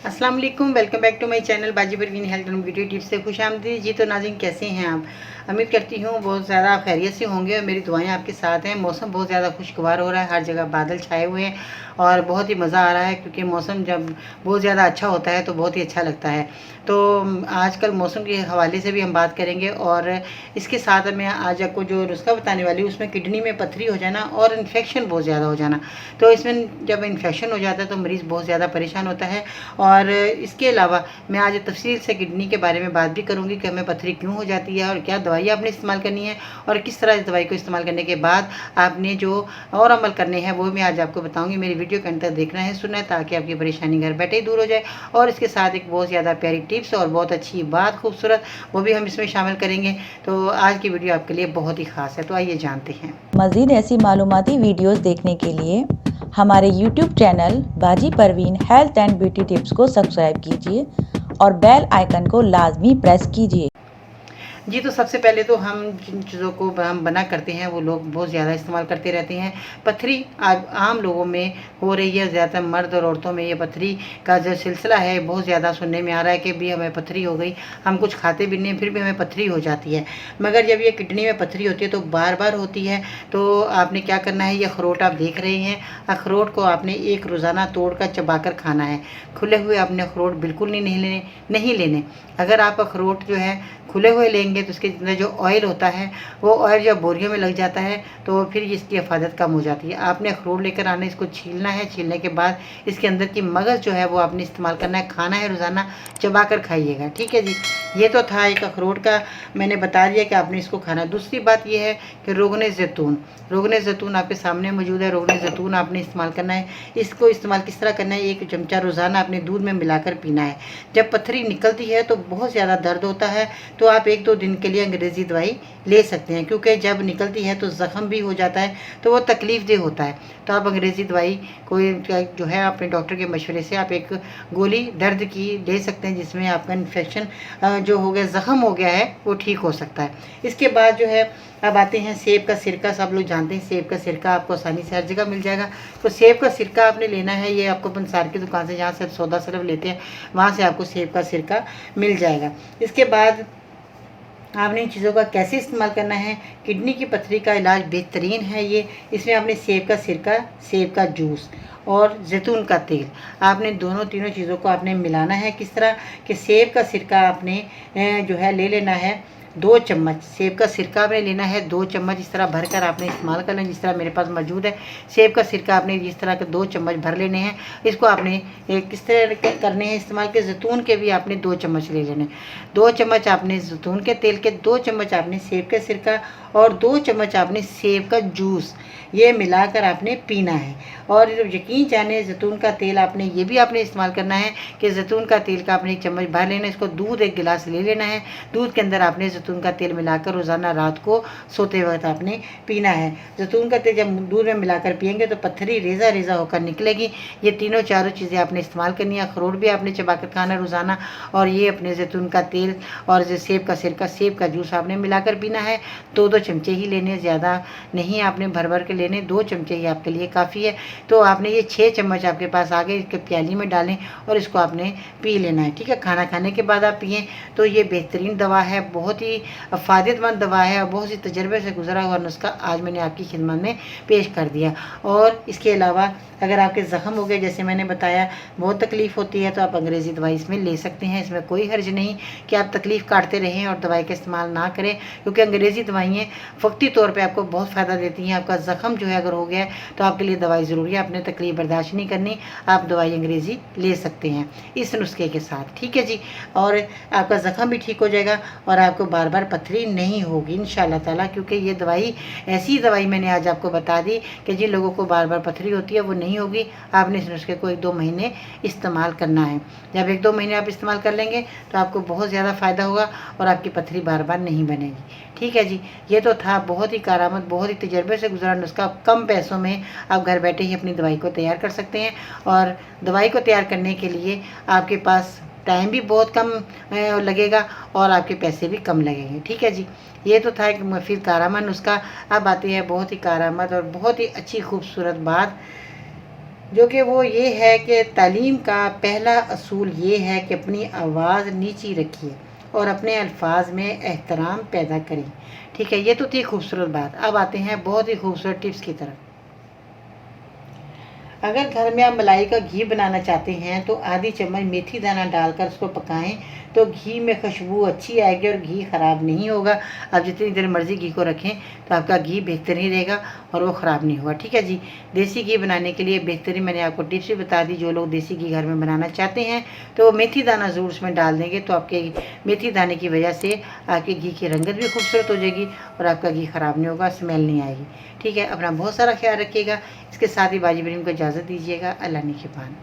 अस्सलाम वालेकुम, welcome back to my channel बाजी Parveen health and beauty tips से खुश आमदीद जी। तो नाज़रीन, कैसे हैं आप? उम्मीद करती हूँ बहुत ज़्यादा आप खैरियत से होंगे और मेरी दुआएं आपके साथ हैं। मौसम बहुत ज़्यादा खुशगवार हो रहा है, हर जगह बादल छाए हुए हैं और बहुत ही मज़ा आ रहा है, क्योंकि मौसम जब बहुत ज़्यादा अच्छा होता है तो बहुत ही अच्छा लगता है। तो आजकल मौसम के हवाले से भी हम बात करेंगे और इसके साथ मैं आज आपको जो नुस्खा बताने वाली हूँ उसमें किडनी में पथरी हो जाना और इन्फेक्शन बहुत ज़्यादा हो जाना। तो इसमें जब इन्फेक्शन हो जाता है तो मरीज़ बहुत ज़्यादा परेशान होता है। और इसके अलावा मैं आज तफसील से किडनी के बारे में बात भी करूंगी कि हमें पथरी क्यों हो जाती है और क्या दवाई आपने इस्तेमाल करनी है और किस तरह इस दवाई को इस्तेमाल करने के बाद आपने जो और अमल करने हैं वो मैं आज आपको बताऊंगी। मेरी वीडियो के अंत तक देखना है, सुनना है, ताकि आपकी परेशानी घर बैठे ही दूर हो जाए। और इसके साथ एक बहुत ज़्यादा प्यारी टिप्स और बहुत अच्छी बात खूबसूरत वो भी हम इसमें शामिल करेंगे। तो आज की वीडियो आपके लिए बहुत ही खास है, तो आइए जानते हैं। मज़ीद ऐसी मालूमाती वीडियोस देखने के लिए हमारे YouTube चैनल बाजी Parveen health and beauty tips को सब्सक्राइब कीजिए और बेल आइकन को लाजमी प्रेस कीजिए। जी, तो सबसे पहले तो हम जिन चीज़ों को हम बना करते हैं वो लोग बहुत ज़्यादा इस्तेमाल करते रहते हैं। पथरी आम लोगों में हो रही है, ज़्यादातर मर्द और औरतों में ये पथरी का जो सिलसिला है बहुत ज़्यादा सुनने में आ रहा है कि भी हमें पथरी हो गई, हम कुछ खाते भी नहीं फिर भी हमें पथरी हो जाती है। मगर जब ये किडनी में पथरी होती है तो बार बार होती है, तो आपने क्या करना है, ये अखरोट आप देख रहे हैं, अखरोट को आपने एक रोज़ाना तोड़ कर चबा कर खाना है। खुले हुए आपने अखरोट बिल्कुल नहीं लेने। अगर आप अखरोट जो है खुले हुए लेंगे तो उसके अंदर जो ऑयल होता है वो ऑयल जब बोरियों में लग जाता है तो फिर इसकी हिफाजत कम हो जाती है। आपने अखरोट लेकर आना, इसको छीलना है, छीलने के बाद इसके अंदर की मगज़ जो है वो आपने इस्तेमाल करना है, खाना है, रोज़ाना चबा कर खाइएगा। ठीक है जी, ये तो था एक अखरोट का, मैंने बता दिया कि आपने इसको खाना है। दूसरी बात ये है कि रोगन ज़ैतून आपके सामने मौजूद है। रोगन ज़ैतून आपने इस्तेमाल करना है। इसको इस्तेमाल किस तरह करना है, 1 चमचा रोज़ाना आपने दूध में मिलाकर पीना है। जब पथरी निकलती है तो बहुत ज़्यादा दर्द होता है, तो आप 1-2 दिन के लिए अंग्रेज़ी दवाई ले सकते हैं, क्योंकि जब निकलती है तो ज़ख्म भी हो जाता है, तो वो तकलीफ़देह होता है। तो आप अंग्रेज़ी दवाई कोई जो है अपने डॉक्टर के मशवरे से आप एक गोली दर्द की ले सकते हैं, जिसमें आपका इन्फेक्शन जो हो गया, ज़ख्म हो गया है, वो ठीक हो सकता है। इसके बाद जो है अब आते हैं सेब का सिरका। सब लोग जानते हैं सेब का सिरका आपको आसानी से हर जगह मिल जाएगा। तो सेब का सिरका आपने लेना है, ये आपको पंसार की दुकान से, जहाँ से सौदा सिर्फ लेते हैं, वहाँ से आपको सेब का सिरका मिल जाएगा। इसके बाद आपने इन चीज़ों का कैसे इस्तेमाल करना है। किडनी की पथरी का इलाज बेहतरीन है ये। इसमें आपने सेब का सिरका, सेब का जूस और जैतून का तेल, आपने दोनों तीनों चीज़ों को आपने मिलाना है। किस तरह कि सेब का सिरका आपने जो है ले लेना है 2 चम्मच। सेब का सिरका आपने लेना है 2 चम्मच, इस तरह भरकर आपने इस्तेमाल करना है, जिस तरह मेरे पास मौजूद है। सेब का सिरका आपने जिस तरह के 2 चम्मच भर लेने हैं। इसको आपने किस तरह करने हैं इस्तेमाल के, जैतून के भी आपने 2 चम्मच ले लेने। 2 चम्मच आपने जैतून के तेल के, 2 चम्मच आपने सेब का सिरका और 2 चम्मच आपने सेब का जूस, ये मिलाकर आपने पीना है। और यकीन जाने जैतून का तेल आपने ये भी आपने इस्तेमाल करना है कि जैतून का तेल का आपने 1 चम्मच भर लेना है। इसको दूध 1 गिलास ले लेना है। दूध के अंदर आपने जैतून का तेल मिलाकर रोज़ाना रात को सोते वक्त आपने पीना है। जैतून का तेल जब दूध में मिलाकर पियेंगे तो पत्थरी रेज़ा रेज़ा होकर निकलेगी। ये तीनों चारों चीज़ें आपने इस्तेमाल करनी है। अखरोट भी आपने चबाकर खाना रोज़ाना, और ये अपने जैतून का तेल और जो सेब का सिरका, सेब का जूस आपने मिलाकर पीना है। 2-2 चमचे ही लेने, ज़्यादा नहीं आपने भर भर के लेने, 2 चमचे ही आपके लिए काफ़ी है। तो आपने ये 6 चम्मच आपके पास आ गए, इसके प्याली में डालें और इसको आपने पी लेना है। ठीक है, खाना खाने के बाद आप पिएँ। तो ये बेहतरीन दवा है, बहुत ही फ़ायदेमंद दवा है और बहुत सी तजर्बे से गुजरा हुआ नुस्खा आज मैंने आपकी खिदमत में पेश कर दिया। और इसके अलावा अगर आपके ज़ख्म हो गए, जैसे मैंने बताया, बहुत तकलीफ़ होती है, तो आप अंग्रेज़ी दवाई इसमें ले सकते हैं। इसमें कोई हर्ज नहीं कि आप तकलीफ़ काटते रहें और दवाई का इस्तेमाल ना करें, क्योंकि अंग्रेज़ी दवाइयाँ वक्ती तौर पे आपको बहुत फ़ायदा देती हैं। आपका ज़ख्म जो है अगर हो गया है तो आपके लिए दवाई ज़रूरी है, आपने तकलीफ़ बर्दाश्त नहीं करनी, आप दवाई अंग्रेज़ी ले सकते हैं इस नुस्खे के साथ। ठीक है जी, और आपका ज़ख्म भी ठीक हो जाएगा और आपको बार बार पथरी नहीं होगी इंशाअल्लाह ताला, क्योंकि ये दवाई ऐसी दवाई मैंने आज आपको बता दी कि जिन लोगों को बार बार पथरी होती है वो नहीं होगी। आपने इस नुस्खे को 1-2 महीने इस्तेमाल करना है। जब 1-2 महीने आप इस्तेमाल कर लेंगे तो आपको बहुत ज़्यादा फ़ायदा होगा और आपकी पथरी बार बार नहीं बनेगी। ठीक है जी, ये तो था बहुत ही कारआमद, बहुत ही तजर्बे से गुजरा नुस्खा। कम पैसों में आप घर बैठे ही अपनी दवाई को तैयार कर सकते हैं, और दवाई को तैयार करने के लिए आपके पास टाइम भी बहुत कम लगेगा और आपके पैसे भी कम लगेंगे। ठीक है जी, ये तो था एक मुफीद कारआमद नुस्खा। अब आती है बहुत ही कारआमद और बहुत ही अच्छी खूबसूरत बात जो कि वो ये है कि तालीम का पहला असूल ये है कि अपनी आवाज़ नीची रखिए और अपने अल्फाज में एहतराम पैदा करें। ठीक है, ये तो थी खूबसूरत बात। अब आते हैं बहुत ही खूबसूरत टिप्स की तरफ। अगर घर में आप मलाई का घी बनाना चाहते हैं तो आधी चम्मच मेथी दाना डालकर उसको पकाएं तो घी में खुशबू अच्छी आएगी और घी ख़राब नहीं होगा। आप जितनी देर मर्ज़ी घी को रखें तो आपका घी बेहतरीन रहेगा और वो ख़राब नहीं होगा। ठीक है जी, देसी घी बनाने के लिए बेहतरीन मैंने आपको टिप्स भी बता दी। जो लोग देसी घी घर में बनाना चाहते हैं तो वो मेथी दाना ज़रूर उसमें डाल देंगे, तो आपके मेथी दाने की वजह से आपके घी की रंगत भी खूबसूरत हो जाएगी और आपका घी ख़राब नहीं होगा, स्मेल नहीं आएगी। ठीक है, अपना बहुत सारा ख्याल रखिएगा। इसके साथ ही बाजी बरीम को इजाज़त दीजिएगा। अल्लाह निगहबान।